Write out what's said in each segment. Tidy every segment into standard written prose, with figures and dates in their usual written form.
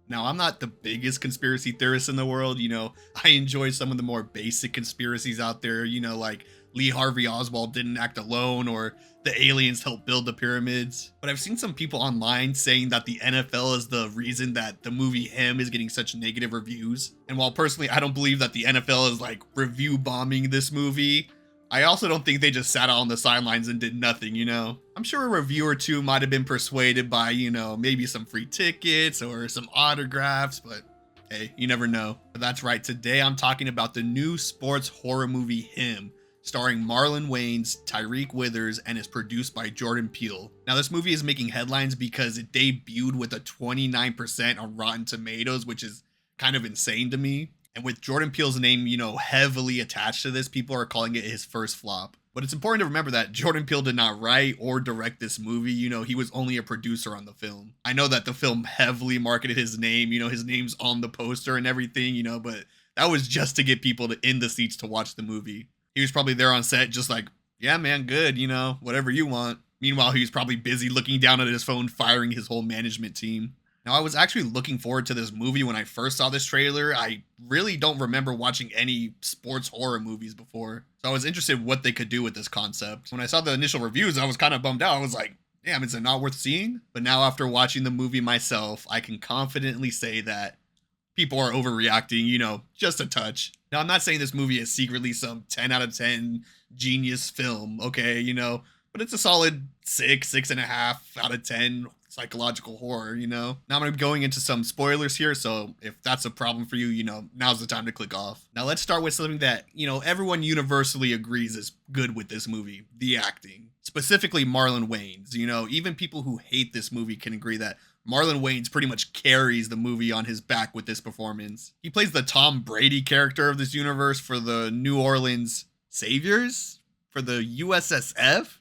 Now, I'm not the biggest conspiracy theorist in the world. I enjoy some of the more basic conspiracies out there, like Lee Harvey Oswald didn't act alone or the aliens helped build the pyramids. But I've seen some people online saying that the NFL is the reason that the movie Him is getting such negative reviews. And while personally I don't believe that the NFL is like review bombing this movie, I also don't think they just sat out on the sidelines and did nothing. I'm sure a review or two might have been persuaded by, maybe some free tickets or some autographs, but hey, you never know. But that's right, today I'm talking about the new sports horror movie Him, starring Marlon Wayans, Tyriq Withers, and is produced by Jordan Peele. Now, this movie is making headlines because it debuted with a 29% on Rotten Tomatoes, which is kind of insane to me. And with Jordan Peele's name, heavily attached to this, people are calling it his first flop. But it's important to remember that Jordan Peele did not write or direct this movie. He was only a producer on the film. I know that the film heavily marketed his name. His name's on the poster and everything, but that was just to get people in the seats to watch the movie. He was probably there on set just like, yeah, man, good, whatever you want. Meanwhile, he was probably busy looking down at his phone, firing his whole management team. Now, I was actually looking forward to this movie when I first saw this trailer. I really don't remember watching any sports horror movies before, so I was interested in what they could do with this concept. When I saw the initial reviews, I was kind of bummed out. I was like, damn, is it not worth seeing? But now after watching the movie myself, I can confidently say that people are overreacting, just a touch. Now, I'm not saying this movie is secretly some 10 out of 10 genius film, okay, but it's a solid 6.5 out of 10 psychological horror. Now I'm going to be going into some spoilers here, so if that's a problem for you, now's the time to click off. Now let's start with something that, everyone universally agrees is good with this movie, the acting. Specifically Marlon Wayans. Even people who hate this movie can agree that Marlon Wayans pretty much carries the movie on his back with this performance. He plays the Tom Brady character of this universe for the New Orleans Saviors? For the USSF?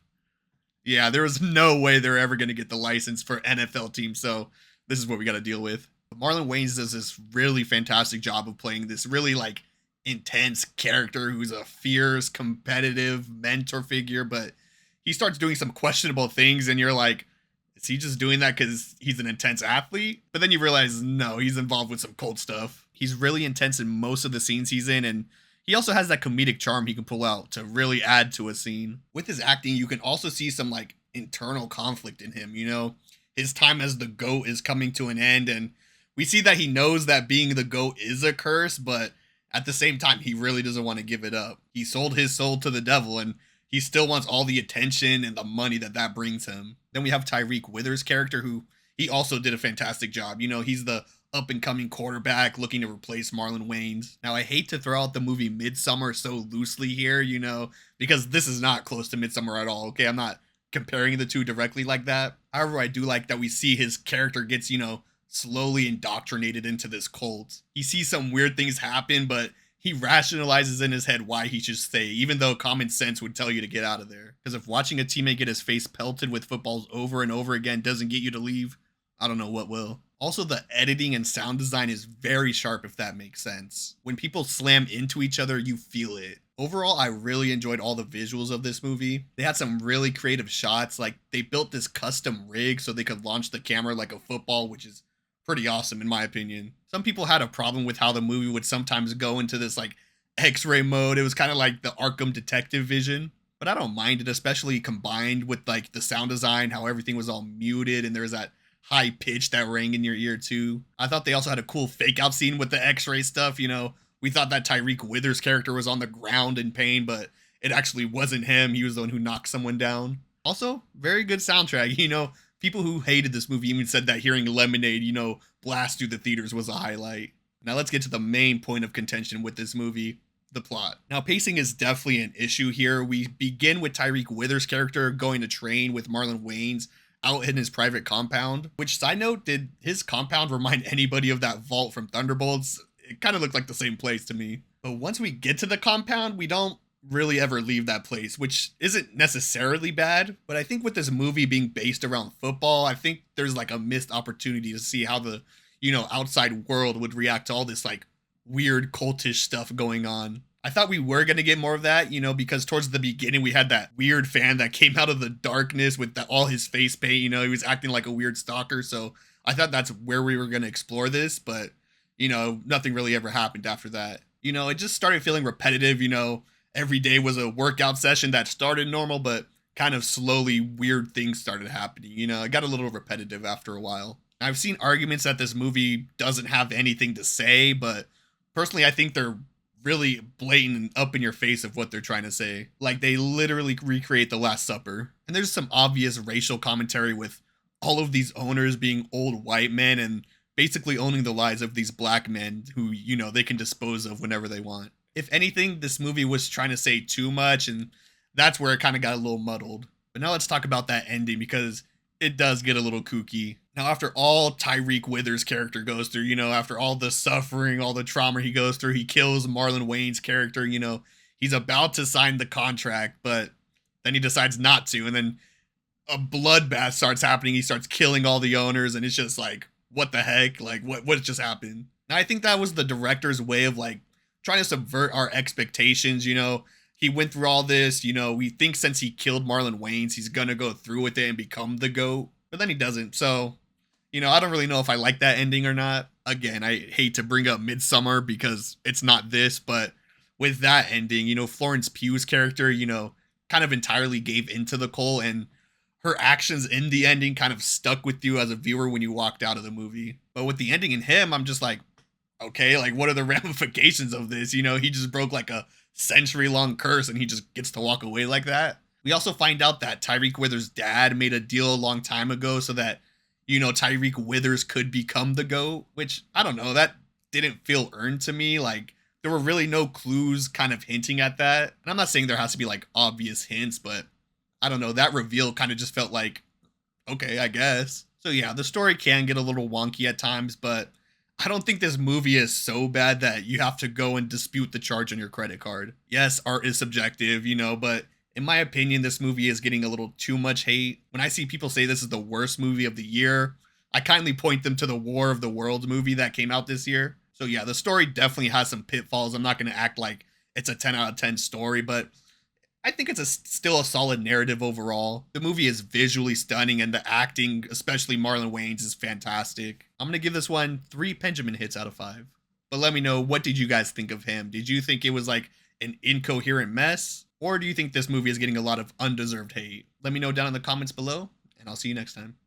Yeah, there was no way they're ever going to get the license for NFL teams, so this is what we got to deal with. Marlon Wayans does this really fantastic job of playing this really intense character who's a fierce, competitive mentor figure, but he starts doing some questionable things and you're like, is he just doing that because he's an intense athlete? But then you realize, no, he's involved with some cold stuff. He's really intense in most of the scenes he's in, and he also has that comedic charm he can pull out to really add to a scene. With his acting, you can also see some internal conflict in him, His time as the GOAT is coming to an end, and we see that he knows that being the GOAT is a curse, but at the same time, he really doesn't want to give it up. He sold his soul to the devil, and he still wants all the attention and the money that brings him. Then we have Tyriq Withers' character, who he also did a fantastic job. He's the up-and-coming quarterback looking to replace Marlon Wayans. Now, I hate to throw out the movie Midsommar so loosely here, because this is not close to Midsommar at all, okay? I'm not comparing the two directly like that. However, I do like that we see his character gets, slowly indoctrinated into this cult. He sees some weird things happen, but he rationalizes in his head why he should stay, even though common sense would tell you to get out of there. Because if watching a teammate get his face pelted with footballs over and over again doesn't get you to leave, I don't know what will. Also, the editing and sound design is very sharp, if that makes sense. When people slam into each other, you feel it. Overall, I really enjoyed all the visuals of this movie. They had some really creative shots, like they built this custom rig so they could launch the camera like a football, which is pretty awesome in my opinion. Some people had a problem with how the movie would sometimes go into this X-ray mode. It was kind of like the Arkham detective vision, but I don't mind it, especially combined with the sound design, how everything was all muted and there was that high pitch that rang in your ear too. I thought they also had a cool fake out scene with the X-ray stuff. We thought that Tyriq Withers character was on the ground in pain, but it actually wasn't him. He was the one who knocked someone down. Also, very good soundtrack. People who hated this movie even said that hearing Lemonade, blast through the theaters was a highlight. Now let's get to the main point of contention with this movie, the plot. Now, pacing is definitely an issue here. We begin with Tyriq Withers' character going to train with Marlon Wayans out in his private compound, which, side note, did his compound remind anybody of that vault from Thunderbolts? It kind of looked like the same place to me. But once we get to the compound, we don't really ever leave that place, which isn't necessarily bad, but I think with this movie being based around football, I think there's a missed opportunity to see how the, outside world would react to all this weird cultish stuff going on. I thought we were going to get more of that, because towards the beginning we had that weird fan that came out of the darkness with all his face paint, he was acting like a weird stalker, so I thought that's where we were going to explore this, but nothing really ever happened after that. It just started feeling repetitive. Every day was a workout session that started normal, but kind of slowly weird things started happening. It got a little repetitive after a while. I've seen arguments that this movie doesn't have anything to say, but personally, I think they're really blatant and up in your face of what they're trying to say. Like they literally recreate The Last Supper. And there's some obvious racial commentary with all of these owners being old white men and basically owning the lives of these black men who, they can dispose of whenever they want. If anything, this movie was trying to say too much, and that's where it kind of got a little muddled. But now let's talk about that ending because it does get a little kooky. Now, after all Tyriq Withers' character goes through, after all the suffering, all the trauma he goes through, he kills Marlon Wayans' character, he's about to sign the contract, but then he decides not to. And then a bloodbath starts happening. He starts killing all the owners, and it's just like, what the heck? Like, what just happened? Now, I think that was the director's way of like trying to subvert our expectations. He went through all this. We think since he killed Marlon Wayans, he's gonna go through with it and become the GOAT, but then he doesn't. So, I don't really know if I like that ending or not. Again, I hate to bring up Midsummer because it's not this, but with that ending, Florence Pugh's character, kind of entirely gave into the cult, and her actions in the ending kind of stuck with you as a viewer when you walked out of the movie. But with the ending in him, I'm just like, okay, like what are the ramifications of this? He just broke like a century-long curse and he just gets to walk away like that. We also find out that Tyriq Withers' dad made a deal a long time ago so that, Tyriq Withers could become the GOAT, which, I don't know, that didn't feel earned to me. Like, there were really no clues kind of hinting at that. And I'm not saying there has to be, like, obvious hints, but I don't know, that reveal kind of just felt like, okay, I guess. So yeah, the story can get a little wonky at times, but I don't think this movie is so bad that you have to go and dispute the charge on your credit card. Yes, art is subjective, but in my opinion, this movie is getting a little too much hate. When I see people say this is the worst movie of the year, I kindly point them to the War of the Worlds movie that came out this year. So yeah, the story definitely has some pitfalls. I'm not going to act like it's a 10 out of 10 story, but I think it's still a solid narrative overall. The movie is visually stunning and the acting, especially Marlon Wayans, is fantastic. I'm going to give this one 3 Benjamin hits out of 5. But let me know, what did you guys think of him? Did you think it was like an incoherent mess? Or do you think this movie is getting a lot of undeserved hate? Let me know down in the comments below, and I'll see you next time.